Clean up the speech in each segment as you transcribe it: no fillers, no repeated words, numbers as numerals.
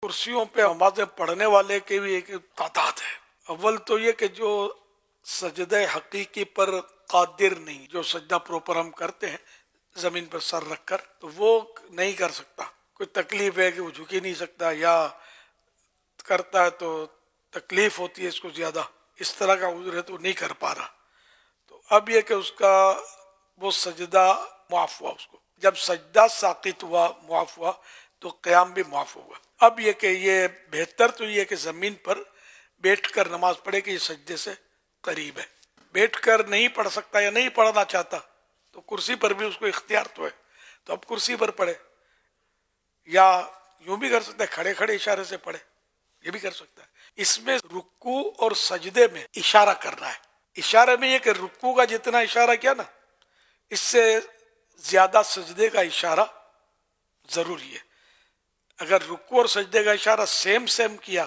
کرسیوں پہ نمازیں پڑھنے والے کی بھی ایک تعداد ہے۔ اول تو یہ کہ جو سجدہ حقیقی پر قادر نہیں، جو سجدہ پروپر ہم کرتے ہیں زمین پر سر رکھ کر، تو وہ نہیں کر سکتا۔ کوئی تکلیف ہے کہ وہ جھک ہی نہیں سکتا، یا کرتا ہے تو تکلیف ہوتی ہے اس کو زیادہ، اس طرح کا عذر ہے تو نہیں کر پا رہا۔ تو اب یہ کہ اس کا وہ سجدہ معاف ہوا، اس کو جب سجدہ ساقط ہوا، معاف ہوا، تو قیام بھی معاف ہوگا۔ اب یہ کہ یہ بہتر تو یہ کہ زمین پر بیٹھ کر نماز پڑھے کہ یہ سجدے سے قریب ہے۔ بیٹھ کر نہیں پڑھ سکتا یا نہیں پڑھنا چاہتا تو کرسی پر بھی اس کو اختیار تو ہے، تو اب کرسی پر پڑھے، یا یوں بھی کر سکتا ہے کھڑے کھڑے اشارے سے پڑھے، یہ بھی کر سکتا ہے۔ اس میں رکوع اور سجدے میں اشارہ کرنا ہے۔ اشارے میں یہ کہ رکوع کا جتنا اشارہ کیا نا، اس سے زیادہ سجدے کا اشارہ ضروری ہے۔ اگر رکوع اور سجدے کا اشارہ سیم کیا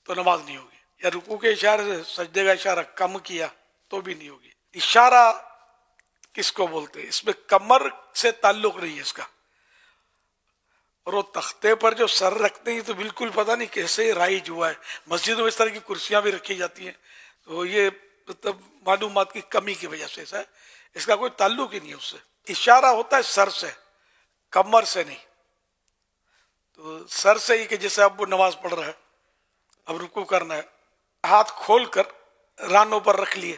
تو نماز نہیں ہوگی، یا رکوع کے اشارے سے سجدے کا اشارہ کم کیا تو بھی نہیں ہوگی۔ اشارہ کس کو بولتے ہیں؟ اس میں کمر سے تعلق نہیں ہے اس کا، اور وہ تختے پر جو سر رکھتے ہیں تو بالکل پتہ نہیں کیسے رائج ہوا ہے۔ مسجدوں میں اس طرح کی کرسیاں بھی رکھی جاتی ہیں، تو یہ مطلب معلومات کی کمی کی وجہ سے ایسا ہے، اس کا کوئی تعلق ہی نہیں ہے اس سے۔ اشارہ ہوتا ہے سر سے، کمر سے نہیں۔ تو سر سے ہی کہ جیسے اب وہ نماز پڑھ رہا ہے، اب رکوع کرنا ہے، ہاتھ کھول کر رانوں پر رکھ لیے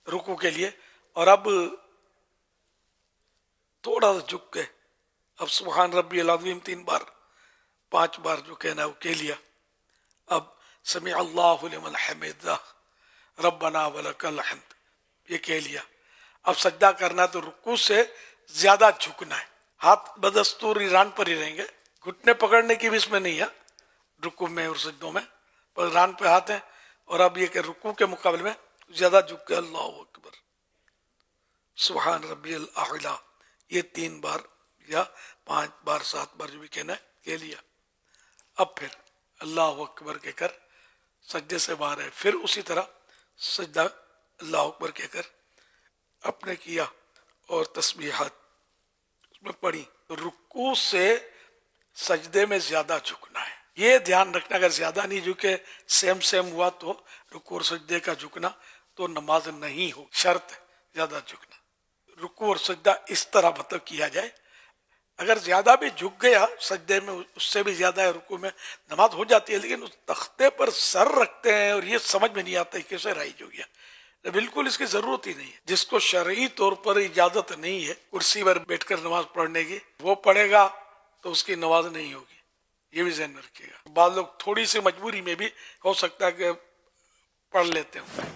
رکوع کے لیے، اور اب تھوڑا سا جھک کے اب سبحان ربی العظیم 3 بار 5 بار جو کہنا ہے وہ کہہ لیا۔ اب سمع اللہ لمن حمدہ ربنا ولک الحمد یہ کہہ لیا۔ اب سجدہ کرنا ہے تو رکوع سے زیادہ جھکنا ہے، ہاتھ بدستور ران پر ہی رہیں گے، گھٹنے پکڑنے کی بھی اس میں نہیں ہے رکوع میں اور سجدوں میں، پر ران پہ ہاتھ ہیں۔ اور اب یہ کہ رکوع کے مقابلے میں زیادہ جھک کے اللہ اکبر سبحان ربی الاعلی یہ 3 بار یا 5 بار 7 بار جو بھی کہنا ہے کہہ لیا۔ اب پھر اللہ اکبر کہہ کر سجدے سے باہر ہے، پھر اسی طرح سجدہ اللہ اکبر کہہ کر اپنے کیا اور تسبیحات اس میں پڑھی۔ رکوع سے سجدے میں زیادہ جھکنا ہے، یہ دھیان رکھنا، اگر زیادہ نہیں جھکے سیم ہوا تو رکوع اور سجدے کا جھکنا تو نماز نہیں ہو، شرط ہے زیادہ جھکنا۔ رکوع اور سجدہ اس طرح مطلب کیا جائے، اگر زیادہ بھی جھک گیا سجدے میں، اس سے بھی زیادہ ہے رکوع میں، نماز ہو جاتی ہے، لیکن اس تختے پر سر رکھتے ہیں اور یہ سمجھ میں نہیں آتا ہے کیسے رائج ہو گیا۔ بالکل اس کی ضرورت ہی نہیں ہے۔ جس کو شرعی طور پر اجازت نہیں ہے کرسی پر بیٹھ کر نماز پڑھنے کی، وہ پڑھے گا تو اس کی نماز نہیں ہوگی، یہ بھی ذہن میں رکھیے گا۔ بعض لوگ تھوڑی سی مجبوری میں بھی ہو سکتا ہے کہ پڑھ لیتے ہیں۔